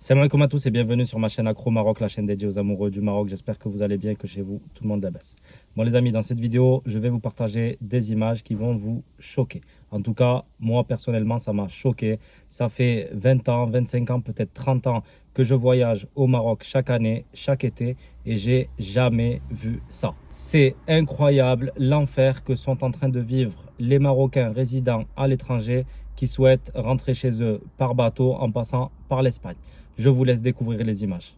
Salam alaikum à tous et bienvenue sur ma chaîne Accro Maroc, la chaîne dédiée aux amoureux du Maroc. J'espère que vous allez bien et que chez vous, tout le monde la baisse. Bon les amis, dans cette vidéo, je vais vous partager des images qui vont vous choquer. En tout cas, moi personnellement, ça m'a choqué. Ça fait 20 ans, 25 ans, peut-être 30 ans que je voyage au Maroc chaque année, chaque été et j'ai jamais vu ça. C'est incroyable l'enfer que sont en train de vivre les Marocains résidant à l'étranger qui souhaitent rentrer chez eux par bateau en passant par l'Espagne. Je vous laisse découvrir les images.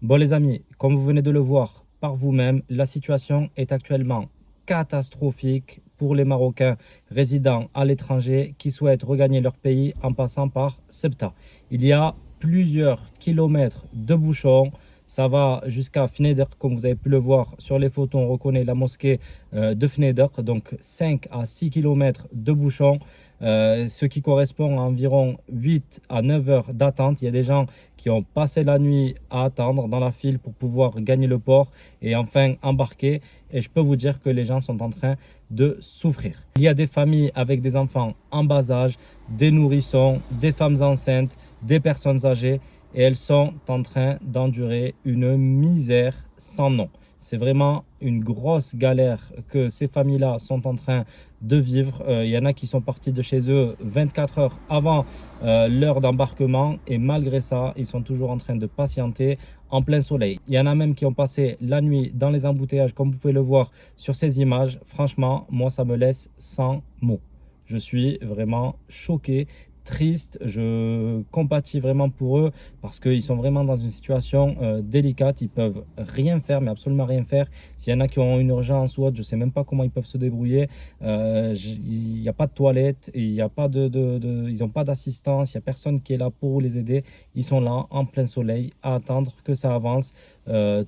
Bon les amis, comme vous venez de le voir par vous-même, la situation est actuellement catastrophique pour les Marocains résidant à l'étranger qui souhaitent regagner leur pays en passant par Ceuta. Il y a plusieurs kilomètres de bouchons. Ça va jusqu'à Fneder, comme vous avez pu le voir sur les photos, on reconnaît la mosquée de Fneder, donc 5 à 6 kilomètres de bouchons, ce qui correspond à environ 8 à 9 heures d'attente. Il y a des gens qui ont passé la nuit à attendre dans la file pour pouvoir gagner le port et enfin embarquer. Et je peux vous dire que les gens sont en train de souffrir. Il y a des familles avec des enfants en bas âge, des nourrissons, des femmes enceintes, des personnes âgées. Et elles sont en train d'endurer une misère sans nom. C'est vraiment une grosse galère que ces familles-là sont en train de vivre. Il y en a qui sont partis de chez eux 24 heures avant l'heure d'embarquement et malgré ça, ils sont toujours en train de patienter en plein soleil. Il y en a même qui ont passé la nuit dans les embouteillages comme vous pouvez le voir sur ces images. Franchement, moi ça me laisse sans mots. Je suis vraiment choqué, triste, je compatis vraiment pour eux parce qu'ils sont vraiment dans une situation délicate, ils peuvent rien faire, mais absolument rien faire. S'il y en a qui ont une urgence ou autre, je sais même pas comment ils peuvent se débrouiller. Il n'y a pas de toilette, il y a pas ils n'ont pas d'assistance, il n'y a personne qui est là pour les aider. Ils sont là en plein soleil à attendre que ça avance.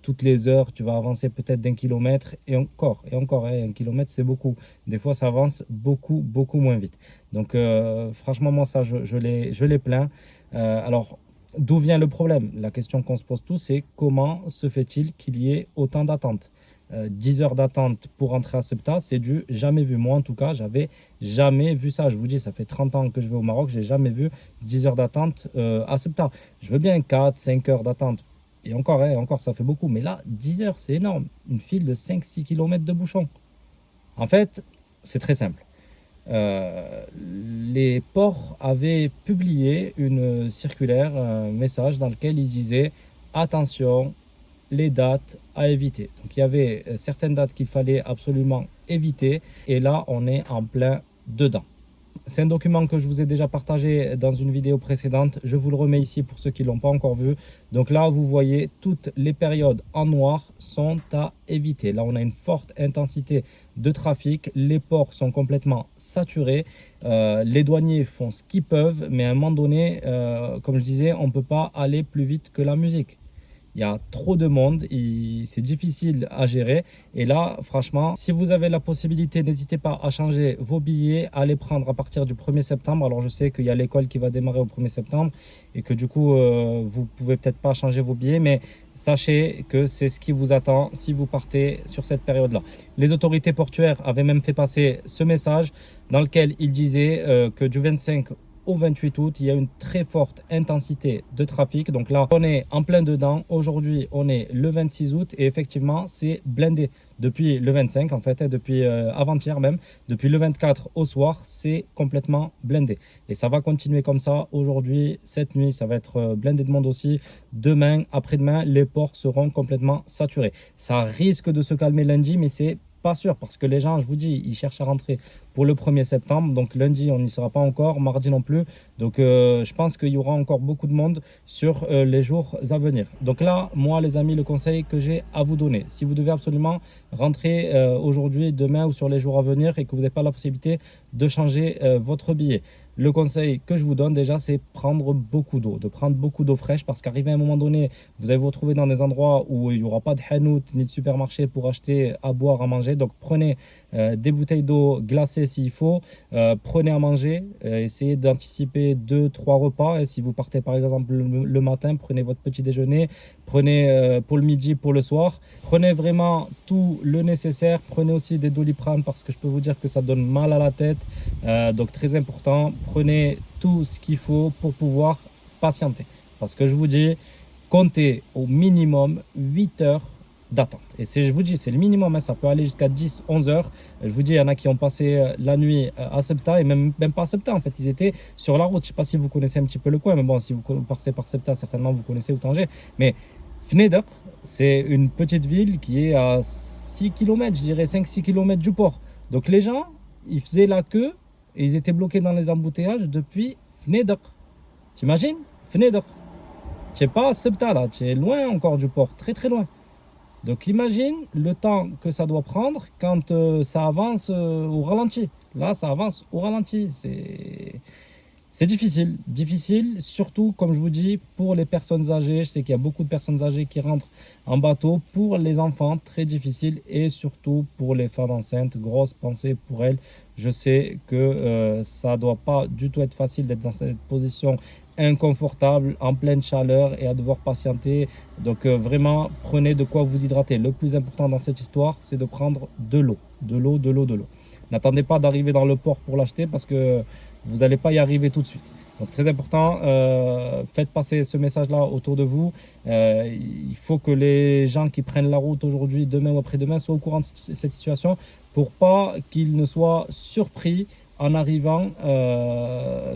Toutes les heures, tu vas avancer peut-être d'1 kilomètre et encore, hein, 1 kilomètre c'est beaucoup. Des fois, ça avance beaucoup moins vite. Donc, franchement, moi, ça, je les plains. Alors, d'où vient le problème? La question qu'on se pose tous, c'est comment se fait-il qu'il y ait autant d'attentes? 10 heures d'attente pour entrer à Ceuta, c'est du jamais vu. Moi, en tout cas, j'avais jamais vu ça. Je vous dis, ça fait 30 ans que je vais au Maroc, j'ai jamais vu 10 heures d'attente à Ceuta. Je veux bien 4, 5 heures d'attente. Et encore, hein, encore, ça fait beaucoup. Mais là, 10 heures, c'est énorme. Une file de 5-6 km de bouchon. En fait, c'est très simple. Les ports avaient publié une circulaire, un message dans lequel ils disaient attention, les dates à éviter. Donc il y avait certaines dates qu'il fallait absolument éviter et là on est en plein dedans. C'est un document que je vous ai déjà partagé dans une vidéo précédente. Je vous le remets ici pour ceux qui ne l'ont pas encore vu. Donc là, vous voyez, toutes les périodes en noir sont à éviter. Là, on a une forte intensité de trafic. Les ports sont complètement saturés. Les douaniers font ce qu'ils peuvent. Mais à un moment donné, comme je disais, on ne peut pas aller plus vite que la musique. Il y a trop de monde, c'est difficile à gérer. Et là, franchement, si vous avez la possibilité, n'hésitez pas à changer vos billets, à les prendre à partir du 1er septembre. Alors, je sais qu'il y a l'école qui va démarrer au 1er septembre et que du coup, vous pouvez peut-être pas changer vos billets, mais sachez que c'est ce qui vous attend si vous partez sur cette période-là. Les autorités portuaires avaient même fait passer ce message dans lequel ils disaient que du 25 au 28 août, il y a une très forte intensité de trafic. Donc là, on est en plein dedans. Aujourd'hui, on est le 26 août et effectivement, c'est blindé. Depuis le 25, en fait, depuis avant-hier même, depuis le 24 au soir, c'est complètement blindé. Et ça va continuer comme ça. Aujourd'hui, cette nuit, ça va être blindé de monde aussi. Demain, après-demain, les ports seront complètement saturés. Ça risque de se calmer lundi, mais c'est pas sûr parce que les gens, je vous dis, ils cherchent à rentrer pour le 1er septembre. Donc lundi, on n'y sera pas encore, mardi non plus. Donc je pense qu'il y aura encore beaucoup de monde sur les jours à venir. Donc là, moi les amis, le conseil que j'ai à vous donner, si vous devez absolument rentrer aujourd'hui, demain ou sur les jours à venir et que vous n'avez pas la possibilité de changer votre billet, le conseil que je vous donne déjà, c'est prendre beaucoup d'eau, de prendre beaucoup d'eau fraîche parce qu'arrivé à un moment donné, vous allez vous retrouver dans des endroits où il n'y aura pas de hanout ni de supermarché pour acheter à boire, à manger. Donc prenez des bouteilles d'eau glacée s'il faut, prenez à manger, essayez d'anticiper 2-3 repas. Et si vous partez par exemple le matin, prenez votre petit déjeuner, prenez pour le midi, pour le soir. Prenez vraiment tout le nécessaire. Prenez aussi des Doliprane parce que je peux vous dire que ça donne mal à la tête. Donc très important, prenez tout ce qu'il faut pour pouvoir patienter. Parce que je vous dis, comptez au minimum 8 heures d'attente. Et je vous dis, c'est le minimum, hein, ça peut aller jusqu'à 10-11 heures. Je vous dis, il y en a qui ont passé la nuit à Ceuta et même pas à Ceuta, en fait, ils étaient sur la route. Je ne sais pas si vous connaissez un petit peu le coin, mais bon, si vous passez par Ceuta, certainement vous connaissez Tanger. Mais Fnedr, c'est une petite ville qui est à 6 km, je dirais 5-6 km du port. Donc les gens, ils faisaient la queue et ils étaient bloqués dans les embouteillages depuis Fnedr. T'imagines? Fnedr. Tu n'es pas à Ceuta là, tu es loin encore du port, très très loin. Donc imagine le temps que ça doit prendre quand ça avance au ralenti. Là, ça avance au ralenti. C'est difficile. Difficile, surtout, comme je vous dis, pour les personnes âgées. Je sais qu'il y a beaucoup de personnes âgées qui rentrent en bateau. Pour les enfants, très difficile. Et surtout pour les femmes enceintes, grosse pensée pour elles. Je sais que ça ne doit pas du tout être facile d'être dans cette position inconfortable, en pleine chaleur et à devoir patienter. Donc vraiment, prenez de quoi vous hydrater. Le plus important dans cette histoire, c'est de prendre de l'eau. De l'eau, de l'eau, de l'eau. N'attendez pas d'arriver dans le port pour l'acheter parce que vous n'allez pas y arriver tout de suite. Donc très important, faites passer ce message-là autour de vous. Il faut que les gens qui prennent la route aujourd'hui, demain ou après-demain soient au courant de cette situation pour pas qu'ils ne soient surpris en arrivant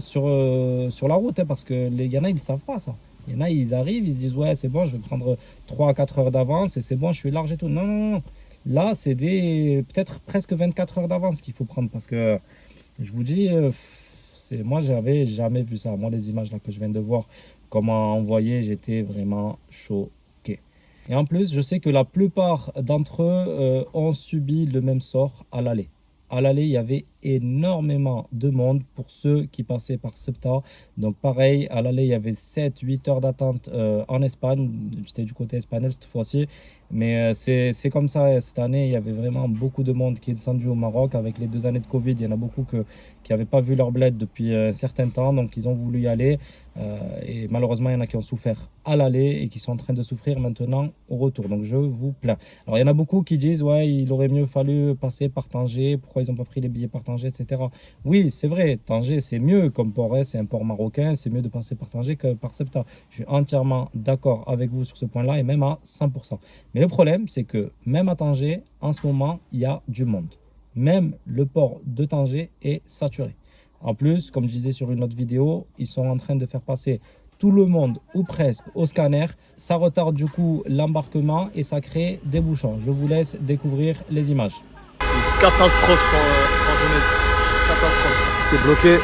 sur la route, hein, parce que les y en a, ils ne savent pas ça. Il y en a, ils arrivent, ils se disent ouais, c'est bon, je vais prendre 3 à 4 heures d'avance et c'est bon, je suis large et tout. Non, non, non. Là, c'est peut-être presque 24 heures d'avance qu'il faut prendre parce que je vous dis, moi, j'avais jamais vu ça. Moi, les images là que je viens de voir, comment envoyer, j'étais vraiment choqué. Et en plus, je sais que la plupart d'entre eux ont subi le même sort à l'aller. À l'aller, il y avait énormément de monde pour ceux qui passaient par Ceuta. Donc pareil, à l'aller, il y avait 7-8 heures d'attente en Espagne. J'étais du côté espagnol cette fois-ci. Mais c'est comme ça, cette année, il y avait vraiment beaucoup de monde qui est descendu au Maroc. Avec les 2 années de Covid, il y en a beaucoup qui n'avaient pas vu leur bled depuis un certain temps. Donc ils ont voulu y aller. Et malheureusement, il y en a qui ont souffert à l'aller et qui sont en train de souffrir maintenant au retour. Donc je vous plains. Alors il y en a beaucoup qui disent ouais, il aurait mieux fallu passer par Tanger, pourquoi ils n'ont pas pris les billets par Tanger, etc. Oui, c'est vrai, Tanger c'est mieux comme port, c'est un port marocain, c'est mieux de passer par Tanger que par Ceuta. Je suis entièrement d'accord avec vous sur ce point-là et même à 100%. Mais le problème, c'est que même à Tanger, en ce moment, il y a du monde. Même le port de Tanger est saturé. En plus, comme je disais sur une autre vidéo, ils sont en train de faire passer tout le monde ou presque au scanner. Ça retarde du coup l'embarquement et ça crée des bouchons. Je vous laisse découvrir les images. Catastrophe en journée. Catastrophe. C'est bloqué.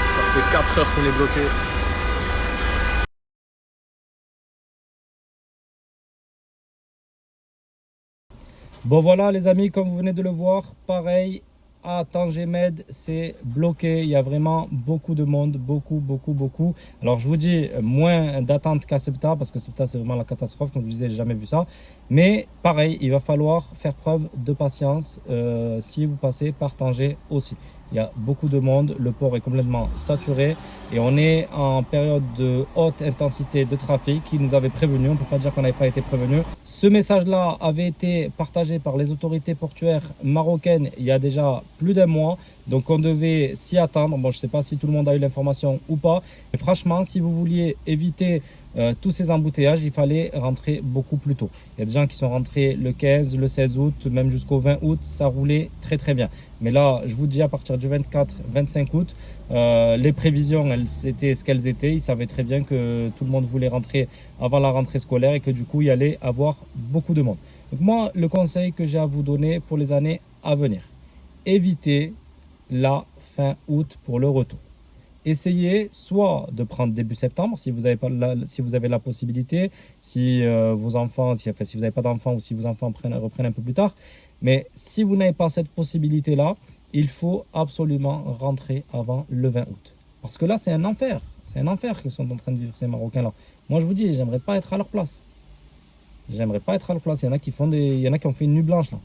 Ça fait 4 heures qu'on est bloqué. Bon voilà les amis, comme vous venez de le voir, pareil, à Tanger Med, c'est bloqué. Il y a vraiment beaucoup de monde, beaucoup. Alors je vous dis, moins d'attente qu'à Ceuta, parce que Ceuta c'est vraiment la catastrophe, comme je vous disais, j'ai jamais vu ça. Mais pareil, il va falloir faire preuve de patience si vous passez par Tanger aussi. Il y a beaucoup de monde, le port est complètement saturé et on est en période de haute intensité de trafic qui nous avait prévenu. On ne peut pas dire qu'on n'avait pas été prévenu. Ce message-là avait été partagé par les autorités portuaires marocaines il y a déjà plus d'un mois. Donc on devait s'y attendre. Bon, je ne sais pas si tout le monde a eu l'information ou pas. Mais franchement, si vous vouliez éviter tous ces embouteillages, il fallait rentrer beaucoup plus tôt. Il y a des gens qui sont rentrés le 15, le 16 août, même jusqu'au 20 août, ça roulait très bien. Mais là, je vous dis, à partir du 24-25 août, les prévisions, c'était ce qu'elles étaient. Ils savaient très bien que tout le monde voulait rentrer avant la rentrée scolaire et que du coup, il y allait avoir beaucoup de monde. Donc moi, le conseil que j'ai à vous donner pour les années à venir, évitez la fin août pour le retour. Essayez soit de prendre début septembre si vous avez la possibilité, si vos enfants, si vous n'avez pas d'enfants ou si vos enfants reprennent un peu plus tard. Mais si vous n'avez pas cette possibilité-là, il faut absolument rentrer avant le 20 août. Parce que là, c'est un enfer. C'est un enfer que sont en train de vivre ces Marocains-là. Moi, je vous dis, j'aimerais pas être à leur place. J'aimerais pas être à leur place. Il y en a qui ont fait une nuit blanche là.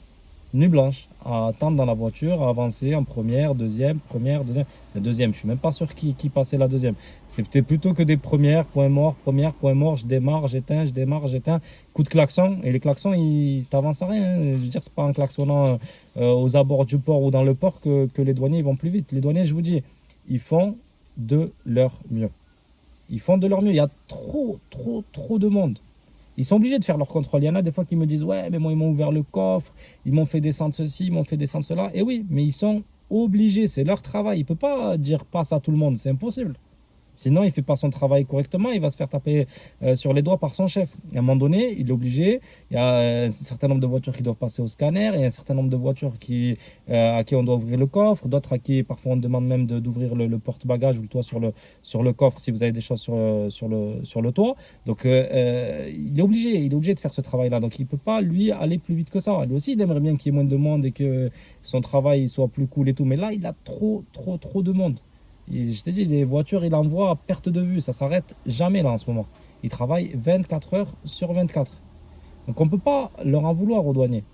Nuit blanche, à attendre dans la voiture, à avancer en première, deuxième. La deuxième, je suis même pas sûr qui passait la deuxième. C'était plutôt que des premières, point mort, je démarre, j'éteins, coup de klaxon. Et les klaxons, ils t'avancent à rien. Hein. Je veux dire, c'est pas en klaxonnant aux abords du port ou dans le port que les douaniers ils vont plus vite. Les douaniers, je vous dis, ils font de leur mieux. Ils font de leur mieux. Il y a trop de monde. Ils sont obligés de faire leur contrôle. Il y en a des fois qui me disent « Ouais, mais moi, ils m'ont ouvert le coffre, ils m'ont fait descendre ceci, ils m'ont fait descendre cela. » Et oui, mais ils sont obligés, c'est leur travail. Il ne peut pas dire « Passe à tout le monde », c'est impossible. Sinon, il ne fait pas son travail correctement, il va se faire taper sur les doigts par son chef. Et à un moment donné, il est obligé. Il y a un certain nombre de voitures qui doivent passer au scanner, et un certain nombre de voitures à qui on doit ouvrir le coffre, d'autres à qui parfois on demande même d'ouvrir le porte-bagages ou le toit sur le coffre si vous avez des choses sur le toit. Donc, il est obligé de faire ce travail-là. Donc, il ne peut pas, lui, aller plus vite que ça. Lui aussi, il aimerait bien qu'il y ait moins de monde et que son travail soit plus cool et tout. Mais là, il a trop de monde. Je t'ai dit, les voitures, il envoie à perte de vue. Ça s'arrête jamais là en ce moment. Ils travaillent 24 heures sur 24. Donc on ne peut pas leur en vouloir aux douaniers.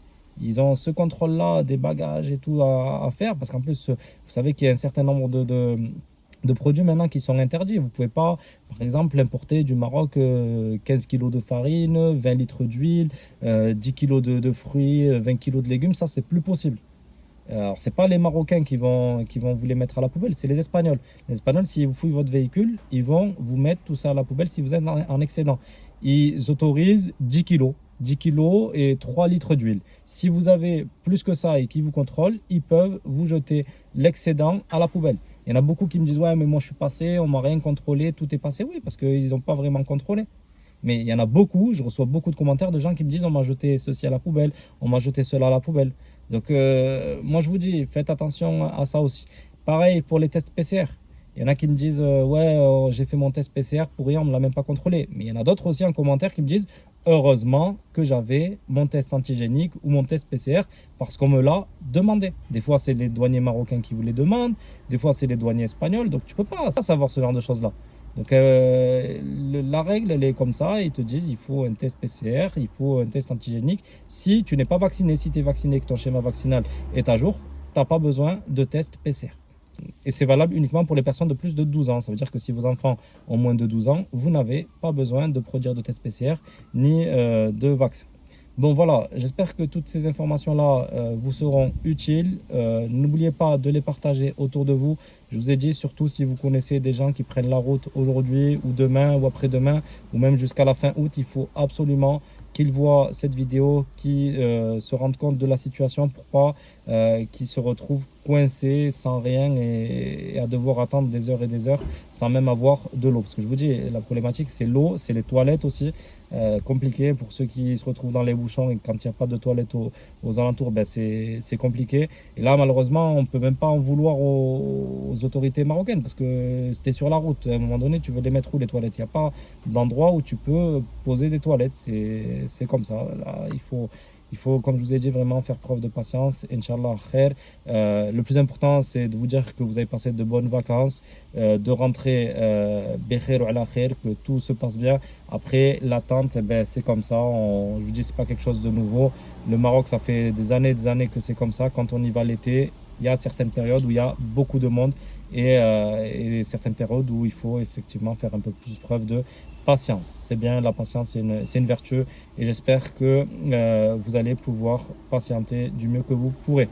Ils ont ce contrôle-là des bagages et tout à faire. Parce qu'en plus, vous savez qu'il y a un certain nombre de produits maintenant qui sont interdits. Vous ne pouvez pas, par exemple, importer du Maroc 15 kg de farine, 20 litres d'huile, 10 kg de fruits, 20 kg de légumes. Ça, c'est plus possible. Alors, ce n'est pas les Marocains qui vont vous les mettre à la poubelle, c'est les Espagnols. Les Espagnols, s'ils vous fouillent votre véhicule, ils vont vous mettre tout ça à la poubelle si vous êtes en excédent. Ils autorisent 10 kilos. 10 kilos et 3 litres d'huile. Si vous avez plus que ça et qu'ils vous contrôlent, ils peuvent vous jeter l'excédent à la poubelle. Il y en a beaucoup qui me disent « Ouais, mais moi je suis passé, on m'a rien contrôlé, tout est passé. » Oui, parce qu'ils n'ont pas vraiment contrôlé. Mais il y en a beaucoup, je reçois beaucoup de commentaires de gens qui me disent « On m'a jeté ceci à la poubelle, on m'a jeté cela à la poubelle. » Donc, moi, je vous dis, faites attention à ça aussi. Pareil pour les tests PCR. Il y en a qui me disent ouais, j'ai fait mon test PCR pour rien, on ne me l'a même pas contrôlé. Mais il y en a d'autres aussi en commentaire qui me disent heureusement que j'avais mon test antigénique ou mon test PCR parce qu'on me l'a demandé. Des fois, c'est les douaniers marocains qui vous les demandent. Des fois, c'est les douaniers espagnols. Donc, tu ne peux pas savoir ce genre de choses-là. Donc la règle, elle est comme ça. Ils te disent il faut un test PCR, il faut un test antigénique. Si tu n'es pas vacciné, si tu es vacciné et que ton schéma vaccinal est à jour, tu n'as pas besoin de test PCR. Et c'est valable uniquement pour les personnes de plus de 12 ans. Ça veut dire que si vos enfants ont moins de 12 ans, vous n'avez pas besoin de produire de test PCR ni de vaccin. Bon voilà, j'espère que toutes ces informations-là vous seront utiles. N'oubliez pas de les partager autour de vous. Je vous ai dit, surtout si vous connaissez des gens qui prennent la route aujourd'hui ou demain ou après-demain ou même jusqu'à la fin août, il faut absolument qu'ils voient cette vidéo, qu'ils se rendent compte de la situation pour pas qu'ils se retrouvent coincés sans rien et à devoir attendre des heures et des heures sans même avoir de l'eau. Parce que je vous dis, la problématique c'est l'eau, c'est les toilettes aussi. Compliqué pour ceux qui se retrouvent dans les bouchons et quand il n'y a pas de toilettes aux alentours, ben c'est compliqué. Et là, malheureusement, on ne peut même pas en vouloir aux autorités marocaines parce que c'était sur la route. À un moment donné, tu veux les mettre où les toilettes? Il n'y a pas d'endroit où tu peux poser des toilettes. C'est comme ça. Là, il Il faut, comme je vous ai dit, vraiment faire preuve de patience. Inch'Allah, khair. Le plus important, c'est de vous dire que vous avez passé de bonnes vacances, de rentrer bikhair ou ala khair, que tout se passe bien. Après, l'attente, c'est comme ça. Je vous dis, c'est pas quelque chose de nouveau. Le Maroc, ça fait des années que c'est comme ça. Quand on y va l'été, il y a certaines périodes où il y a beaucoup de monde et certaines périodes où il faut effectivement faire un peu plus preuve de patience. C'est bien, la patience, c'est une vertu et j'espère que vous allez pouvoir patienter du mieux que vous pourrez.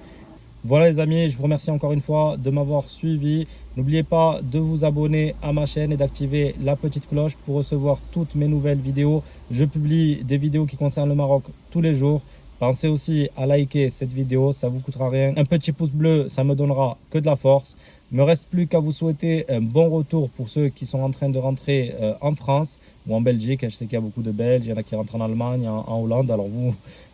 Voilà les amis, je vous remercie encore une fois de m'avoir suivi. N'oubliez pas de vous abonner à ma chaîne et d'activer la petite cloche pour recevoir toutes mes nouvelles vidéos. Je publie des vidéos qui concernent le Maroc tous les jours. Pensez aussi à liker cette vidéo, ça vous coûtera rien. Un petit pouce bleu, ça me donnera que de la force. Il ne me reste plus qu'à vous souhaiter un bon retour pour ceux qui sont en train de rentrer en France ou en Belgique. Je sais qu'il y a beaucoup de Belges, il y en a qui rentrent en Allemagne, en Hollande. Alors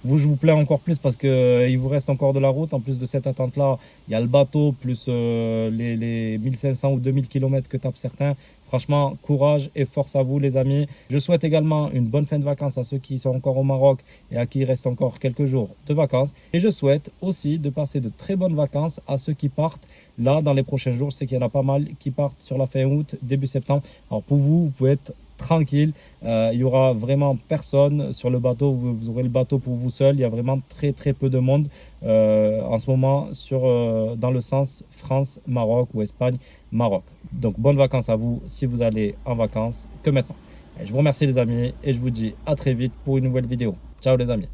je vous plains encore plus parce qu'il vous reste encore de la route. En plus de cette attente-là, il y a le bateau plus les 1500 ou 2000 km que tapent certains. Franchement, courage et force à vous les amis. Je souhaite également une bonne fin de vacances à ceux qui sont encore au Maroc et à qui il reste encore quelques jours de vacances. Et je souhaite aussi de passer de très bonnes vacances à ceux qui partent là dans les prochains jours. Je sais qu'il y en a pas mal qui partent sur la fin août, début septembre. Alors pour vous, vous pouvez être tranquille. Il y aura vraiment personne sur le bateau. Vous aurez le bateau pour vous seul. Il y a vraiment très peu de monde en ce moment dans le sens France-Maroc ou Espagne-Maroc. Donc bonnes vacances à vous si vous allez en vacances que maintenant. Je vous remercie les amis et je vous dis à très vite pour une nouvelle vidéo. Ciao les amis.